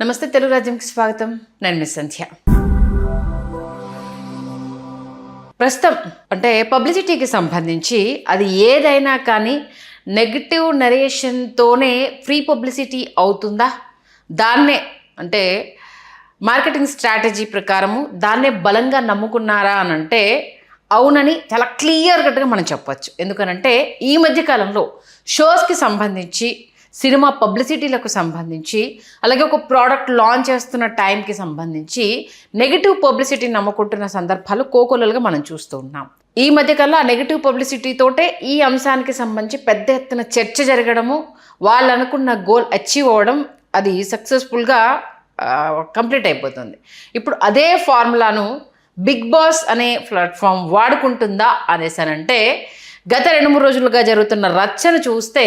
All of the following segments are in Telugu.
నమస్తే తెలుగు రాజ్యంకి స్వాగతం. నేను మిస్ సంధ్య. ప్రస్తుతం అంటే పబ్లిసిటీకి సంబంధించి అది ఏదైనా కానీ నెగిటివ్ నరేషన్తోనే ఫ్రీ పబ్లిసిటీ అవుతుందా? దాన్నే అంటే మార్కెటింగ్ స్ట్రాటజీ ప్రకారము దాన్నే బలంగా నమ్ముకున్నారా అని అంటే అవునని చాలా క్లియర్ కట్గా మనం చెప్పచ్చు. ఎందుకనంటే ఈ మధ్యకాలంలో షోస్కి సంబంధించి, సినిమా పబ్లిసిటీలకు సంబంధించి, అలాగే ఒక ప్రోడక్ట్ లాంచ్ చేస్తున్న టైంకి సంబంధించి నెగిటివ్ పబ్లిసిటీ నమ్ముకుంటున్న సందర్భాలు కోకొల్లలుగా మనం చూస్తూ ఉన్నాం. ఈ మధ్యకాలంలో ఆ నెగిటివ్ పబ్లిసిటీతోటే ఈ అంశానికి సంబంధించి పెద్ద ఎత్తున చర్చ జరగడము, వాళ్ళు అనుకున్న గోల్ అచీవ్ అవ్వడం, అది సక్సెస్ఫుల్గా కంప్లీట్ అయిపోతుంది. ఇప్పుడు అదే ఫార్ములాను బిగ్ బాస్ అనే ప్లాట్ఫామ్ వాడుకుంటుందా అనేసానంటే గత 2-3 రోజులుగా జరుగుతున్న రచ్చను చూస్తే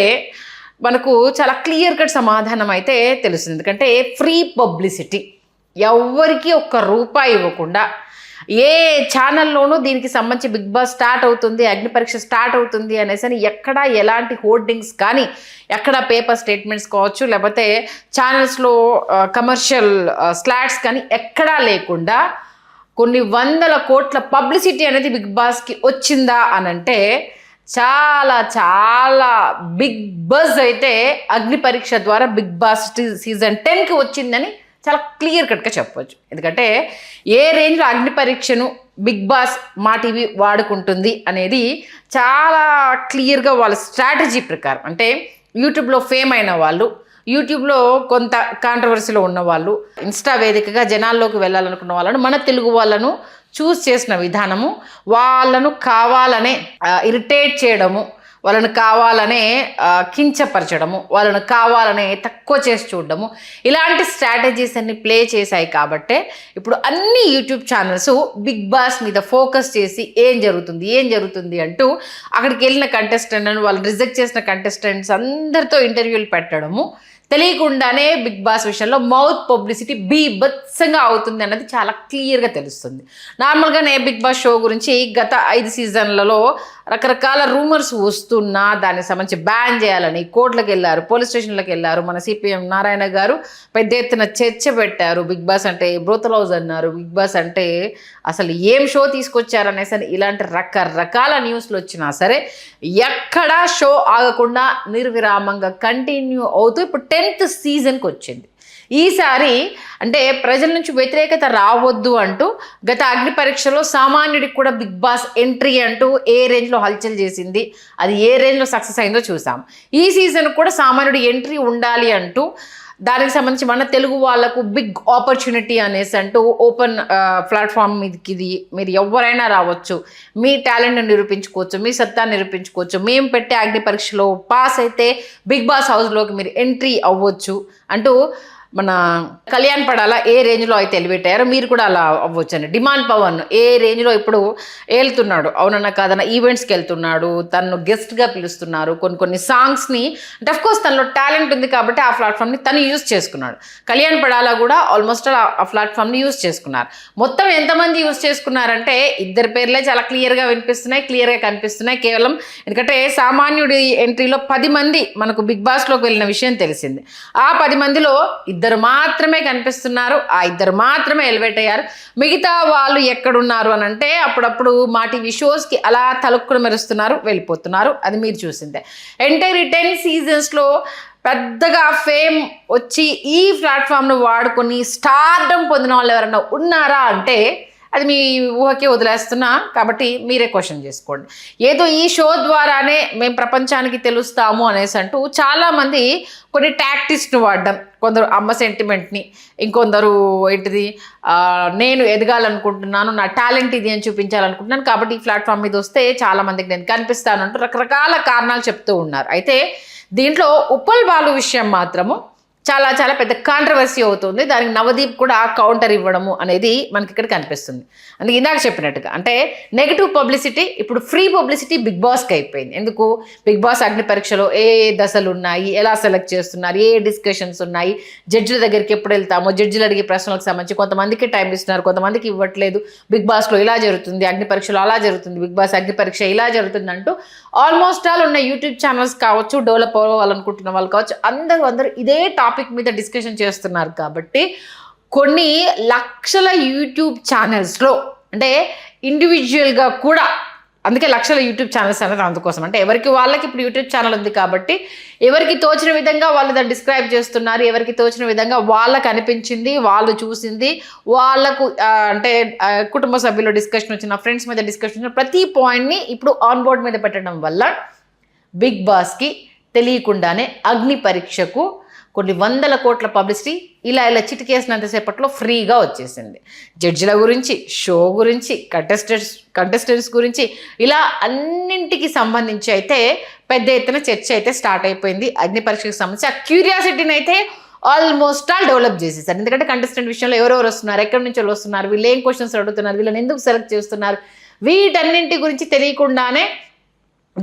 మనకు చాలా క్లియర్ కట్ సమాధానం అయితే తెలుస్తుంది. ఎందుకంటే ఫ్రీ పబ్లిసిటీ, ఎవరికి ఒక్క రూపాయి ఇవ్వకుండా ఏ ఛానల్లోనూ దీనికి సంబంధించి బిగ్ బాస్ స్టార్ట్ అవుతుంది, అగ్ని పరీక్ష స్టార్ట్ అవుతుంది అనేసి ఎక్కడా ఎలాంటి హోర్డింగ్స్ కానీ, ఎక్కడ పేపర్ స్టేట్మెంట్స్ కావచ్చు, లేకపోతే ఛానల్స్లో కమర్షియల్ స్లాట్స్ కానీ ఎక్కడా లేకుండా కొన్ని వందల కోట్ల పబ్లిసిటీ అనేది బిగ్ బాస్కి వచ్చిందా అనంటే చాలా చాలా బిగ్ బజ్ అయితే అగ్ని పరీక్ష ద్వారా బిగ్ బాస్ సీజన్ 10కి వచ్చిందని చాలా క్లియర్ కట్గా చెప్పవచ్చు. ఎందుకంటే ఏ రేంజ్లో అగ్ని పరీక్షను బిగ్ బాస్ మా టీవీ వాడుకుంటుంది అనేది చాలా క్లియర్గా వాళ్ళ స్ట్రాటజీ ప్రకారం, అంటే యూట్యూబ్లో ఫేమ్ అయిన వాళ్ళు, యూట్యూబ్లో కొంత కాంట్రవర్సీలో ఉన్నవాళ్ళు, ఇన్స్టా వేదికగా జనాల్లోకి వెళ్ళాలనుకున్న వాళ్ళను, మన తెలుగు వాళ్ళను చూస్ చేసిన విధానము, వాళ్ళను కావాలనే ఇరిటేట్ చేయడము, వాళ్ళని కావాలనే కించపరచడము, వాళ్ళని కావాలనే తక్కువ చేసి చూడడము, ఇలాంటి స్ట్రాటజీస్ అన్ని ప్లే చేశాయి. కాబట్టే ఇప్పుడు అన్ని యూట్యూబ్ ఛానల్స్ బిగ్ బాస్ మీద ఫోకస్ చేసి ఏం జరుగుతుంది అంటూ అక్కడికి వెళ్ళిన కంటెస్టెంట్లను, వాళ్ళు రిజెక్ట్ చేసిన కంటెస్టెంట్స్ అందరితో ఇంటర్వ్యూలు పెట్టడము, తెలియకుండానే బిగ్ బాస్ విషయంలో మౌత్ పబ్లిసిటీ బీభత్సంగా అవుతుంది అన్నది చాలా క్లియర్గా తెలుస్తుంది. నార్మల్గానే బిగ్ బాస్ షో గురించి గత 5 సీజన్లలో రకరకాల రూమర్స్ వస్తున్నా దానికి సంబంధించి బ్యాన్ చేయాలని కోర్టులకు వెళ్ళారు, పోలీస్ స్టేషన్లకు వెళ్ళారు. మన సిపిఎం నారాయణ గారు పెద్ద ఎత్తున చర్చ పెట్టారు. బిగ్ బాస్ అంటే బ్రోతల్ హౌస్ అన్నారు, బిగ్ బాస్ అంటే అసలు ఏం షో తీసుకొచ్చారనేసి ఇలాంటి రకరకాల న్యూస్లు వచ్చినా సరే ఎక్కడా షో ఆగకుండా నిర్విరామంగా కంటిన్యూ అవుతూ ఇప్పుడు 10th సీజన్కి వచ్చింది. ఈసారి అంటే ప్రజల నుంచి వ్యతిరేకత రావద్దు అంటూ గత అగ్ని పరీక్షలో సామాన్యుడికి కూడా బిగ్ బాస్ ఎంట్రీ అంటూ ఏ రేంజ్లో హల్చల్ చేసింది, అది ఏ రేంజ్లో సక్సెస్ అయిందో చూసాం. ఈ సీజన్ కూడా సామాన్యుడి ఎంట్రీ ఉండాలి అంటూ దానికి సంబంధించి మన తెలుగు వాళ్ళకు బిగ్ ఆపర్చునిటీ అనేసి అంటూ ఓపెన్ ప్లాట్ఫామ్ మీదకి ఇది మీరు ఎవరైనా రావచ్చు, మీ టాలెంట్ని నిరూపించుకోవచ్చు, మీ సత్తాన్ని నిరూపించుకోవచ్చు, మేము పెట్టే అగ్ని పరీక్షలో పాస్ అయితే బిగ్ బాస్ హౌస్లోకి మీరు ఎంట్రీ అవ్వచ్చు అంటూ మన కళ్యాణ్ పడాల ఏ రేంజ్లో అయితే ఎలివేట్ అయ్యారో మీరు కూడా అలా అవ్వచ్చు అండి. డిమాండ్ పవన్ ఏ రేంజ్లో ఇప్పుడు వెళ్తున్నాడు, అవునన్నా కాదన్నా ఈవెంట్స్కి వెళ్తున్నాడు, తను గెస్ట్గా పిలుస్తున్నారు, కొన్ని సాంగ్స్ని, అంటే అఫ్కోర్స్ తనలో టాలెంట్ ఉంది కాబట్టి ఆ ప్లాట్ఫామ్ని తను యూజ్ చేసుకున్నాడు. కళ్యాణ్ పడాల కూడా ఆల్మోస్ట్ ఆ ప్లాట్ఫామ్ని యూజ్ చేసుకున్నారు. మొత్తం ఎంతమంది యూజ్ చేసుకున్నారంటే 2 పేర్లే చాలా క్లియర్గా వినిపిస్తున్నాయి, క్లియర్గా కనిపిస్తున్నాయి. కేవలం ఎందుకంటే సామాన్యుడి ఎంట్రీలో 10 మంది మనకు బిగ్ బాస్లోకి వెళ్ళిన విషయం తెలిసింది. ఆ 10 మందిలో 2 మాత్రమే కనిపిస్తున్నారు, ఆ 2 మాత్రమే ఎలివేట్ అయ్యారు. మిగతా వాళ్ళు ఎక్కడున్నారు అని అంటే అప్పుడప్పుడు మా టీవీ షోస్కి అలా తలుక్కులు మెరుస్తున్నారు, వెళ్ళిపోతున్నారు. అది మీరు చూసిందే. ఎంటైర్ 10 సీజన్స్లో పెద్దగా ఫేమ్ వచ్చి ఈ ప్లాట్ఫామ్ను వాడుకొని స్టార్డమ్ పొందిన వాళ్ళు ఎవరైనా ఉన్నారా అంటే అది మీ ఊహకే వదిలేస్తున్నా. కాబట్టి మీరే క్వశ్చన్ చేసుకోండి. ఏదో ఈ షో ద్వారానే మేము ప్రపంచానికి తెలుస్తాము అనేసి అంటూ చాలామంది కొన్ని టాక్టిక్స్ను వాడడం, కొందరు అమ్మ సెంటిమెంట్ని, ఇంకొందరు ఏంటిది నేను ఎదగాలనుకుంటున్నాను, నా టాలెంట్ ఇది అని చూపించాలనుకుంటున్నాను కాబట్టి ఈ ప్లాట్ఫామ్ మీద వస్తే చాలామందికి నేను కనిపిస్తాను అంటూ రకరకాల కారణాలు చెప్తూ ఉన్నారు. అయితే దీంట్లో ఉప్పల్ బాలు విషయం మాత్రము చాలా చాలా పెద్ద కాంట్రవర్సీ అవుతుంది. దానికి నవదీప్ కూడా కౌంటర్ ఇవ్వడము అనేది మనకి ఇక్కడ కనిపిస్తుంది. అందుకే ఇందాక చెప్పినట్టుగా అంటే నెగిటివ్ పబ్లిసిటీ ఇప్పుడు ఫ్రీ పబ్లిసిటీ బిగ్ బాస్కి అయిపోయింది. ఎందుకు? బిగ్ బాస్ అగ్ని పరీక్షలో ఏ దశలు ఉన్నాయి, ఎలా సెలెక్ట్ చేస్తున్నారు, ఏ డిస్కషన్స్ ఉన్నాయి, జడ్జిల దగ్గరికి ఎప్పుడు వెళ్తామో, జడ్జిలు అడిగే ప్రశ్నలకు సంబంధించి కొంతమందికి టైం ఇస్తున్నారు, కొంతమందికి ఇవ్వట్లేదు. బిగ్ బాస్లో ఇలా జరుగుతుంది, అగ్ని పరీక్షలో అలా జరుగుతుంది, బిగ్ బాస్ అగ్ని పరీక్ష ఇలా జరుగుతుంది అంటూ ఆల్మోస్ట్ ఆల్ ఉన్న యూట్యూబ్ ఛానల్స్ కావచ్చు, డెవలప్ అవ్వాలనుకుంటున్న వాళ్ళు కావచ్చు, అందరూ ఇదే టాపిక్ టాపిక్ మీద డిస్కషన్ చేస్తున్నారు కాబట్టి కొన్ని లక్షల యూట్యూబ్ ఛానల్స్లో అంటే ఇండివిజువల్గా కూడా, అందుకే లక్షల యూట్యూబ్ ఛానల్స్ అనేది అందుకోసం, అంటే ఎవరికి వాళ్ళకి ఇప్పుడు యూట్యూబ్ ఛానల్ ఉంది కాబట్టి ఎవరికి తోచిన విధంగా వాళ్ళు దాన్ని డిస్క్రైబ్ చేస్తున్నారు, ఎవరికి తోచిన విధంగా వాళ్ళకు అనిపించింది, వాళ్ళు చూసింది, వాళ్ళకు అంటే కుటుంబ సభ్యులు డిస్కషన్ వచ్చిన, ఫ్రెండ్స్ మీద డిస్కషన్ వచ్చిన ప్రతి పాయింట్ని ఇప్పుడు ఆన్ బోర్డ్ మీద పెట్టడం వల్ల బిగ్ బాస్కి తెలియకుండానే అగ్ని పరీక్షకు కొన్ని వందల కోట్ల పబ్లిసిటీ ఇలా చిటికేసినంతసేపట్లో ఫ్రీగా వచ్చేసింది. జడ్జిల గురించి, షో గురించి, కంటెస్టెంట్స్ గురించి, ఇలా అన్నింటికి సంబంధించి అయితే పెద్ద ఎత్తున చర్చ అయితే స్టార్ట్ అయిపోయింది. అగ్ని పరీక్షకు సంబంధించి ఆ క్యూరియాసిటీని అయితే ఆల్మోస్ట్ ఆల్ డెవలప్ చేసేసారు. ఎందుకంటే కంటెస్టెంట్ విషయంలో ఎవరెవరు వస్తున్నారు, ఎక్కడి నుంచి వస్తున్నారు, వీళ్ళు ఏం క్వశ్చన్స్ అడుగుతున్నారు, వీళ్ళని ఎందుకు సెలెక్ట్ చేస్తున్నారు, వీటన్నింటి గురించి తెలియకుండానే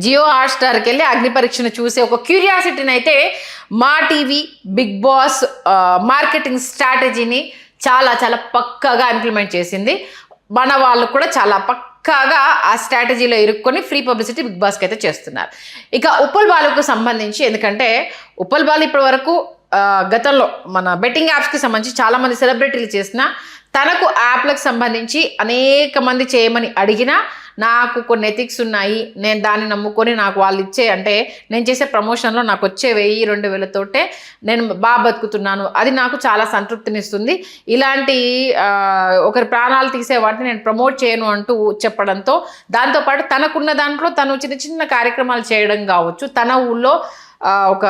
జియో హాట్స్టార్కి వెళ్ళి అగ్ని పరీక్షను చూసే ఒక క్యూరియాసిటీని అయితే మా టీవీ బిగ్ బాస్ మార్కెటింగ్ స్ట్రాటజీని చాలా చాలా పక్కాగా ఇంప్లిమెంట్ చేసింది. మన వాళ్ళు కూడా చాలా పక్కాగా ఆ స్ట్రాటజీలో ఇరుక్కొని ఫ్రీ పబ్లిసిటీ బిగ్ బాస్కి అయితే చేస్తున్నారు. ఇక ఉప్పల్ బాలుకు సంబంధించి, ఎందుకంటే ఉప్పల్ బాలు ఇప్పటి వరకు గతంలో మన బెట్టింగ్ యాప్స్కి సంబంధించి చాలామంది సెలబ్రిటీలు చేసిన, తనకు యాప్లకు సంబంధించి అనేక మంది చేయమని అడిగినా నాకు కొన్ని ఎథిక్స్ ఉన్నాయి, నేను దాన్ని నమ్ముకొని నాకు వాళ్ళు ఇచ్చే, అంటే నేను చేసే ప్రమోషన్లో నాకు వచ్చే 1000-2000తోటే నేను బాగా బతుకుతున్నాను, అది నాకు చాలా సంతృప్తినిస్తుంది, ఇలాంటి ఒకరి ప్రాణాలు తీసే వాటిని నేను ప్రమోట్ చేయను అంటూ చెప్పడంతో, దాంతోపాటు తనకున్న దాంట్లో తను చిన్న చిన్న కార్యక్రమాలు చేయడం కావచ్చు, తన ఊళ్ళో ఒక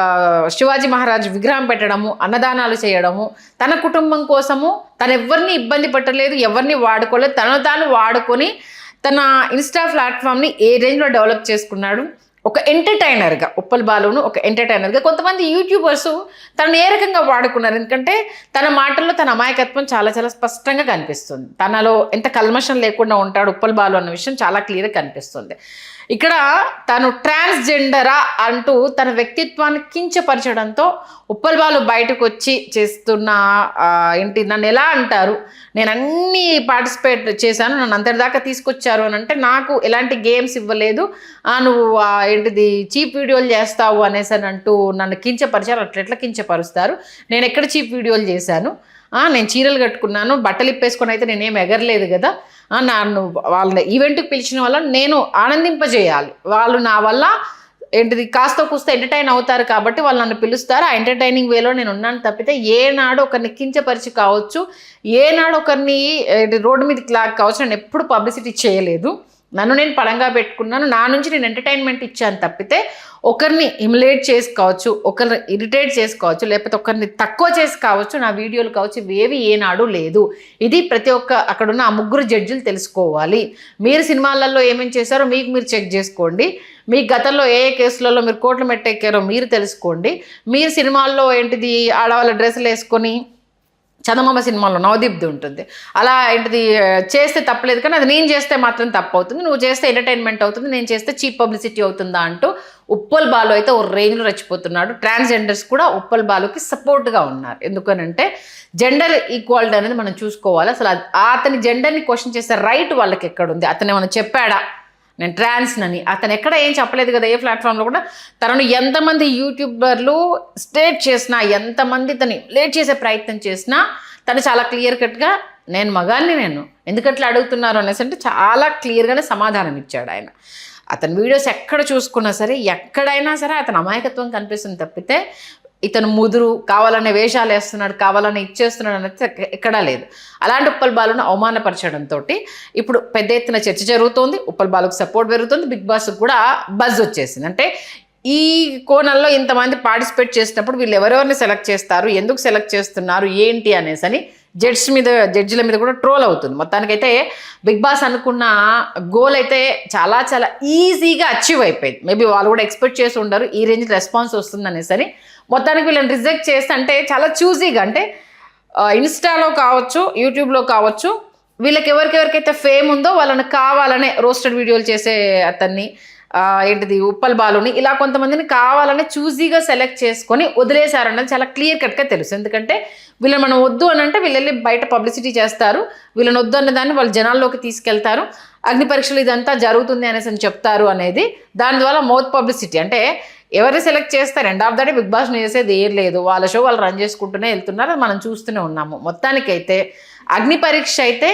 శివాజీ మహారాజ్ విగ్రహం పెట్టడము, అన్నదానాలు చేయడము, తన కుటుంబం కోసము తను ఎవరిని ఇబ్బంది పెట్టలేదు, ఎవరిని వాడుకోలేదు, తాను వాడుకొని తన ఇన్స్టా ప్లాట్ఫామ్ని ఏ రేంజ్లో డెవలప్ చేసుకున్నాడు. ఒక ఎంటర్టైనర్గా ఉప్పల్ బాలును ఒక ఎంటర్టైనర్గా కొంతమంది యూట్యూబర్స్ తనను ఏ రకంగా వాడుకున్నారు. ఎందుకంటే తన మాటల్లో తన అమాయకత్వం చాలా చాలా స్పష్టంగా కనిపిస్తుంది. తనలో ఎంత కల్మషం లేకుండా ఉంటాడు ఉప్పల్ బాలు అన్న విషయం చాలా క్లియర్గా కనిపిస్తుంది. ఇక్కడ తను ట్రాన్స్జెండరా అంటూ తన వ్యక్తిత్వాన్ని కించపరచడంతో ఉప్పల్ బాలు బయటకు వచ్చి చేస్తున్న ఏంటి, నన్ను ఎలా అంటారు, నేను అన్నీ పార్టిసిపేట్ చేశాను, నన్ను అంతటిదాకా తీసుకొచ్చారు అని అంటే నాకు ఎలాంటి గేమ్స్ ఇవ్వలేదు, నువ్వు ఏంటిది చీప్ వీడియోలు చేస్తావు అనేసి అని అంటూ నన్ను కించపరిచారు. అట్లెట్లా కించపరుస్తారు, నేను ఎక్కడ చీప్ వీడియోలు చేశాను, నేను చీరలు కట్టుకున్నాను, బట్టలు ఇప్పేసుకొని అయితే నేనేం ఎగరలేదు కదా, నన్ను వాళ్ళ ఈవెంట్కి పిలిచిన వల్ల నేను ఆనందింపజేయాలి, వాళ్ళు నా వల్ల ఏంటిది కాస్త కూస్త ఎంటర్టైన్ అవుతారు కాబట్టి వాళ్ళు నన్ను పిలుస్తారు, ఆ ఎంటర్టైనింగ్ వేలో నేను ఉన్నాను తప్పితే ఏనాడు ఒకరిని కించపరిచి కావచ్చు, ఏనాడు ఒకరిని రోడ్డు మీదకి లాగా కావచ్చు నేను ఎప్పుడు పబ్లిసిటీ చేయలేదు, నన్ను నేను పడంగా పెట్టుకున్నాను, నా నుంచి నేను ఎంటర్టైన్మెంట్ ఇచ్చాను తప్పితే ఒకరిని ఇమిలేట్ చేసి కావచ్చు, ఒకరిని ఇరిటేట్ చేసి కావచ్చు, లేకపోతే ఒకరిని తక్కువ చేసి కావచ్చు, నా వీడియోలు కావచ్చు, ఇవేవి ఏనాడు లేదు. ఇది ప్రతి ఒక్క అక్కడున్న ఆ ముగ్గురు జడ్జిలు తెలుసుకోవాలి. మీరు సినిమాలలో ఏమేమి చేశారో మీకు మీరు చెక్ చేసుకోండి, మీ గతంలో ఏ కేసులలో మీరు కోట్లు మెట్టెక్కారో మీరు తెలుసుకోండి, మీరు సినిమాల్లో ఏంటిది ఆడవాళ్ళ డ్రెస్సులు వేసుకొని చందమామ సినిమాలో నవదీప్ది ఉంటుంది, అలా ఏంటిది చేస్తే తప్పలేదు, కానీ అది నేను చేస్తే మాత్రం తప్పు అవుతుంది, నువ్వు చేస్తే ఎంటర్టైన్మెంట్ అవుతుంది, నేను చేస్తే చీప్ పబ్లిసిటీ అవుతుందా అంటూ ఉప్పల్ బాలు అయితే ఓ రేంజ్లో రెచ్చిపోతున్నాడు. ట్రాన్స్జెండర్స్ కూడా ఉప్పల్ బాలుకి సపోర్ట్గా ఉన్నారు. ఎందుకనంటే జెండర్ ఈక్వాలిటీ అనేది మనం చూసుకోవాలి. అసలు అతని జెండర్ని క్వశ్చన్ చేసే రైట్ వాళ్ళకి ఎక్కడుంది, అతను ఏమైనా చెప్పాడా నేను ట్రాన్స్నని, అతను ఎక్కడ ఏం చెప్పలేదు కదా, ఏ ప్లాట్ఫామ్లో కూడా. తనను ఎంతమంది యూట్యూబర్లు స్టేట్ చేసినా, ఎంతమంది తను లేట్ చేసే ప్రయత్నం చేసినా తను చాలా క్లియర్ కట్గా నేను మగాన్ని, నేను ఎందుకట్లా అడుగుతున్నారు అనేసి అంటే చాలా క్లియర్గానే సమాధానం ఇచ్చాడు ఆయన. అతని వీడియోస్ ఎక్కడ చూసుకున్నా సరే, ఎక్కడైనా సరే అతని అమాయకత్వం కనిపిస్తుంది తప్పితే ఇతను ముదురు కావాలనే వేషాలు వేస్తున్నాడు, కావాలని ఇచ్చేస్తున్నాడు అనేది ఎక్కడా లేదు. అలాంటి ఉప్పల్ బాలును అవమానపరచడంతో ఇప్పుడు పెద్ద ఎత్తున చర్చ జరుగుతోంది. ఉప్పల్ బాలుకు సపోర్ట్ పెరుగుతుంది, బిగ్ బాస్కి కూడా బజ్ వచ్చేసింది. అంటే ఈ కోణంలో ఇంతమంది పార్టిసిపేట్ చేసినప్పుడు వీళ్ళు ఎవరెవరిని సెలెక్ట్ చేస్తారు, ఎందుకు సెలెక్ట్ చేస్తున్నారు, ఏంటి అనేసి అని జడ్జిల మీద కూడా ట్రోల్ అవుతుంది. మొత్తానికైతే బిగ్ బాస్ అనుకున్న గోల్ అయితే చాలా చాలా ఈజీగా అచీవ్ అయిపోయింది. మేబీ వాళ్ళు కూడా ఎక్స్పెక్ట్ చేసి ఉండరు ఈ రేంజ్ రెస్పాన్స్ వస్తుంది అనేసి అని. మొత్తానికి వీళ్ళని రిజెక్ట్ చేస్తే అంటే చాలా చూజీగా, అంటే ఇన్స్టాలో కావచ్చు, యూట్యూబ్లో కావచ్చు, వీళ్ళకి ఎవరికైతే ఫేమ్ ఉందో వాళ్ళని కావాలనే రోస్టెడ్ వీడియోలు చేసే అతన్ని ఏంటిది ఉప్పల్ బాలుని ఇలా కొంతమందిని కావాలని చూజీగా సెలెక్ట్ చేసుకొని వదిలేశారన్నది చాలా క్లియర్ కట్గా తెలుసు. ఎందుకంటే వీళ్ళని మనం వద్దు అని అంటే వీళ్ళు వెళ్ళి బయట పబ్లిసిటీ చేస్తారు, వీళ్ళని వద్దు అన్న దాన్ని వాళ్ళు జనాల్లోకి తీసుకెళ్తారు, అగ్ని పరీక్షలు ఇదంతా జరుగుతుంది అనేసి అని చెప్తారు అనేది. దాని ద్వారా మౌత్ పబ్లిసిటీ, అంటే ఎవరిని సెలెక్ట్ చేస్తారు? End of the day Bigg బాస్ని చేసేది ఏం లేదు, వాళ్ళ షో వాళ్ళు రన్ చేసుకుంటూనే వెళ్తున్నారు, అది మనం చూస్తూనే ఉన్నాము. మొత్తానికైతే అగ్ని పరీక్ష అయితే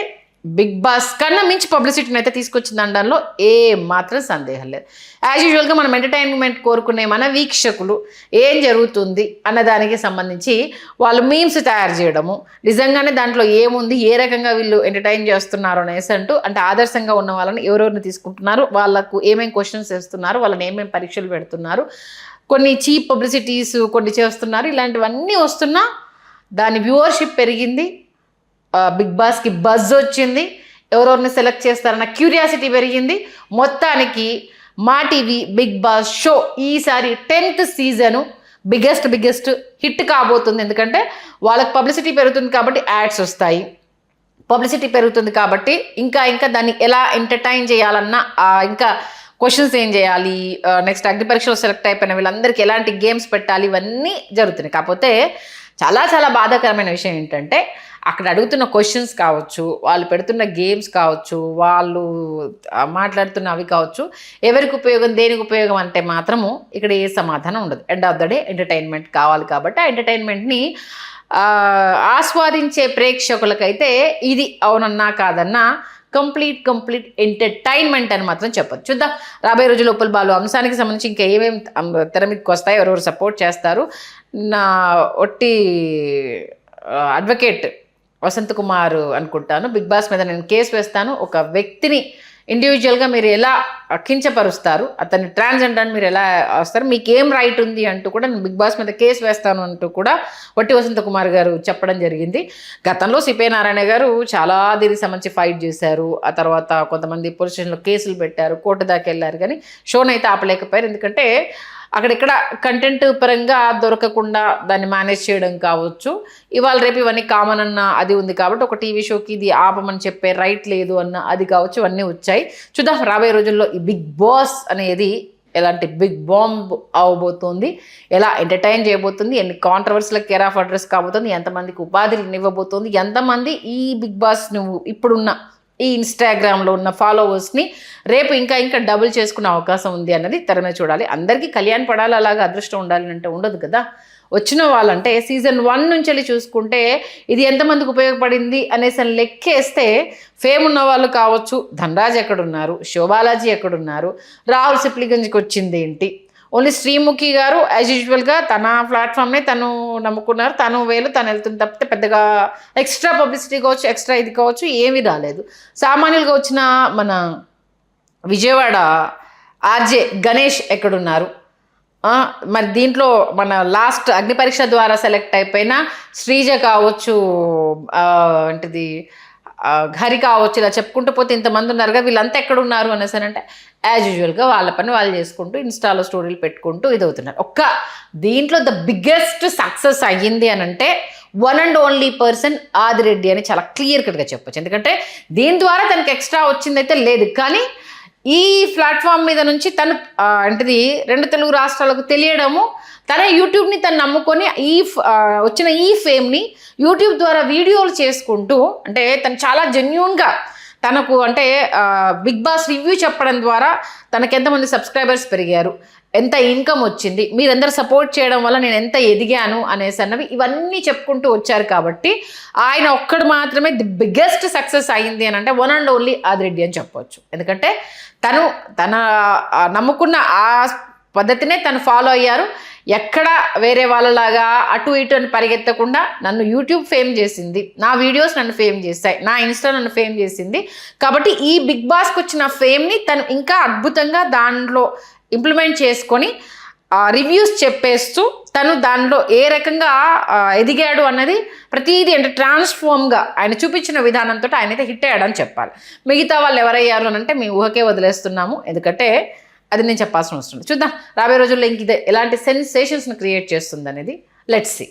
బిగ్ బాస్ కన్నా మించి పబ్లిసిటీని అయితే తీసుకొచ్చిన దానిలో ఏ మాత్రం సందేహం లేదు. యాజ్ యూజువల్గా మనం ఎంటర్టైన్మెంట్ కోరుకునే మన వీక్షకులు ఏం జరుగుతుంది అన్నదానికి సంబంధించి వాళ్ళు మీమ్స్ తయారు చేయడము, నిజంగానే దాంట్లో ఏముంది, ఏ రకంగా వీళ్ళు ఎంటర్టైన్ చేస్తున్నారు అనేసి అంటూ, అంటే ఆదర్శంగా ఉన్న వాళ్ళని ఎవరెవరిని తీసుకుంటున్నారు, వాళ్ళకు ఏమేమి క్వశ్చన్స్ వేస్తున్నారు, వాళ్ళని ఏమేమి పరీక్షలు పెడుతున్నారు, కొన్ని చీప్ పబ్లిసిటీస్ కొన్ని చేస్తున్నారు, ఇలాంటివన్నీ వస్తున్నా దాని వ్యూవర్షిప్ పెరిగింది, బిగ్ బాస్కి బజ్ వచ్చింది, ఎవరెవరిని సెలెక్ట్ చేస్తారన్న క్యూరియాసిటీ పెరిగింది. మొత్తానికి మా టీవీ బిగ్ బాస్ షో ఈసారి 10th సీజను బిగ్గెస్ట్ హిట్ కాబోతుంది. ఎందుకంటే వాళ్ళకి పబ్లిసిటీ పెరుగుతుంది కాబట్టి యాడ్స్ వస్తాయి, పబ్లిసిటీ పెరుగుతుంది కాబట్టి ఇంకా దాన్ని ఎలా ఎంటర్టైన్ చేయాలన్నా, ఇంకా క్వశ్చన్స్ ఏం చేయాలి, నెక్స్ట్ అగ్ని పరీక్షలో సెలెక్ట్ అయిపోయిన వీళ్ళందరికీ ఎలాంటి గేమ్స్ పెట్టాలి, ఇవన్నీ జరుగుతున్నాయి. కాకపోతే చాలా బాధాకరమైన విషయం ఏంటంటే అక్కడ అడుగుతున్న క్వశ్చన్స్ కావచ్చు, వాళ్ళు పెడుతున్న గేమ్స్ కావచ్చు, వాళ్ళు మాట్లాడుతున్న అవి కావచ్చు, ఎవరికి ఉపయోగం దేనికి ఉపయోగం అంటే మాత్రము ఇక్కడ ఏ సమాధానం ఉండదు. End of the day entertainment కావాలి కాబట్టి ఆ ఎంటర్టైన్మెంట్ని ఆస్వాదించే ప్రేక్షకులకైతే ఇది అవునన్నా కాదన్నా కంప్లీట్ ఎంటర్టైన్మెంట్ అని మాత్రం చెప్పచ్చు. చూద్దాం రాబోయే రోజుల్లో ఉప్పల్ బాలు అంశానికి సంబంధించి ఇంకా ఏమేమి తెర మీదకి వస్తాయి, ఎవరెవరు సపోర్ట్ చేస్తారు. నా ఒట్టి అడ్వకేట్ వసంత్ కుమార్ అనుకుంటాను, బిగ్ బాస్ మీద నేను కేసు వేస్తాను, ఒక వ్యక్తిని ఇండివిజువల్గా మీరు ఎలా కించపరుస్తారు, అతన్ని ట్రాన్స్జెండర్ అని మీరు ఎలా వస్తారు, మీకేం రైట్ ఉంది అంటూ కూడా నేను బిగ్ బాస్ మీద కేసు వేస్తాను అంటూ కూడా వట్టి వసంత కుమార్ గారు చెప్పడం జరిగింది. గతంలో సిపి నారాయణ గారు చాలా దీనికి సంబంధించి ఫైట్ చేశారు, ఆ తర్వాత కొంతమంది పోలీస్ స్టేషన్లో కేసులు పెట్టారు, కోర్టు దాకా వెళ్ళారు, కానీ షోని అయితే ఆపలేకపోయారు. ఎందుకంటే అక్కడెక్కడ కంటెంట్ పరంగా దొరకకుండా దాన్ని మేనేజ్ చేయడం కావచ్చు, ఇవాళ రేపు ఇవన్నీ కామన్ అన్న అది ఉంది కాబట్టి ఒక టీవీ షోకి ఇది ఆపమని చెప్పే రైట్ లేదు అన్న అది కావచ్చు, ఇవన్నీ వచ్చాయి. చూద్దాం రాబోయే రోజుల్లో ఈ బిగ్ బాస్ అనేది ఎలాంటి బిగ్ బాంబ్ అవ్వబోతుంది, ఎలా ఎంటర్టైన్ చేయబోతుంది, ఎన్ని కాంట్రవర్సీలకు కేర్ ఆఫ్ అడ్రస్ కాబోతుంది, ఎంతమందికి ఉపాధిని ఇవ్వబోతుంది, ఎంతమంది ఈ బిగ్ బాస్ నువ్వు ఇప్పుడున్న ఈ ఇన్స్టాగ్రామ్లో ఉన్న ఫాలోవర్స్ని రేపు ఇంకా డబుల్ చేసుకునే అవకాశం ఉంది అన్నది తెర మీద చూడాలి. అందరికీ కళ్యాణ్ పడాలి, అలాగా అదృష్టం ఉండాలి అంటే ఉండదు కదా. వచ్చిన వాళ్ళంటే సీజన్ 1 నుంచి వెళ్ళి చూసుకుంటే ఇది ఎంతమందికి ఉపయోగపడింది అనేసి లెక్కేస్తే ఫేమ్ ఉన్న వాళ్ళు కావచ్చు, ధనరాజ్ ఎక్కడున్నారు, శోభాలాజీ ఎక్కడున్నారు, రాహుల్ సిప్లిగంజ్కి వచ్చింది ఏంటి, ఓన్లీ శ్రీముఖి గారు యాజ్ యూజువల్గా తన ప్లాట్ఫామ్నే తను నమ్ముకున్నారు, తను వెళ్తుంది తప్పితే పెద్దగా ఎక్స్ట్రా పబ్లిసిటీ కావచ్చు, ఎక్స్ట్రా ఇది కావచ్చు ఏమీ రాలేదు. సామాన్యులుగా వచ్చిన మన విజయవాడ ఆర్జే గణేష్ ఎక్కడున్నారు, మరి దీంట్లో మన లాస్ట్ అగ్ని పరీక్ష ద్వారా సెలెక్ట్ అయిపోయిన శ్రీజ కావచ్చు, ఏంటిది హరి కావచ్చు, ఇలా చెప్పుకుంటూ పోతే ఇంతమంది ఉన్నారుగా, వీళ్ళంతా ఎక్కడ ఉన్నారు అనేసి అంటే యాజ్ యూజువల్గా వాళ్ళ పని వాళ్ళు చేసుకుంటూ ఇన్స్టాలో స్టోరీలు పెట్టుకుంటూ ఇది అవుతున్నారు. ఒక్క దీంట్లో ద బిగ్గెస్ట్ సక్సెస్ అయ్యింది అని అంటే one and only person Adireddy అని చాలా క్లియర్ కట్గా చెప్పచ్చు. ఎందుకంటే దీని ద్వారా తనకి ఎక్స్ట్రా వచ్చిందైతే లేదు, కానీ ఈ ప్లాట్ఫామ్ మీద నుంచి తను అంటే 2 తెలుగు రాష్ట్రాలకు తెలియడము, తన యూట్యూబ్ని తను నమ్ముకొని వచ్చిన ఈ ఫేమ్ని యూట్యూబ్ ద్వారా వీడియోలు చేసుకుంటూ, అంటే తను చాలా జెన్యూన్గా తనకు అంటే బిగ్ బాస్ రివ్యూ చెప్పడం ద్వారా తనకు ఎంతమంది సబ్స్క్రైబర్స్ పెరిగారు, ఎంత ఇన్కమ్ వచ్చింది, మీరందరూ సపోర్ట్ చేయడం వల్ల నేను ఎంత ఎదిగాను అనేసి అన్నవి ఇవన్నీ చెప్పుకుంటూ వచ్చారు. కాబట్టి ఆయన ఒక్కడు మాత్రమే ది బిగ్గెస్ట్ సక్సెస్ అయ్యింది అని అంటే వన్ అండ్ ఓన్లీ ఆదిరెడ్డి అని చెప్పవచ్చు. ఎందుకంటే తన నమ్ముకున్న ఆ పద్ధతినే తను ఫాలో అయ్యారు. ఎక్కడ వేరే వాళ్ళలాగా అటు ఇటు అని పరిగెత్తకుండా నన్ను యూట్యూబ్ ఫేమ్ చేసింది, నా వీడియోస్ నన్ను ఫేమ్ చేస్తాయి, నా ఇన్స్టా నన్ను ఫేమ్ చేసింది. కాబట్టి ఈ బిగ్ బాస్కి వచ్చిన ఫేమ్ని తను ఇంకా అద్భుతంగా దాంట్లో ఇంప్లిమెంట్ చేసుకొని రివ్యూస్ చెప్పేస్తూ తను దానిలో ఏ రకంగా ఎదిగాడు అన్నది ప్రతిదీ అంటే ట్రాన్స్ఫార్మ్గా ఆయన చూపించిన విధానంతో ఆయనైతే హిట్ అయ్యాడని చెప్పాలి. మిగతా వాళ్ళు ఎవరయ్యారు అని అంటే మీ ఊహకే వదిలేస్తున్నాము, ఎందుకంటే అది నేను చెప్పాల్సిన అవసరం. చూద్దాం రాబోయే రోజుల్లో ఇంక ఇదే ఎలాంటి సెన్సేషన్స్ని క్రియేట్ చేస్తుంది అనేది. Let's see.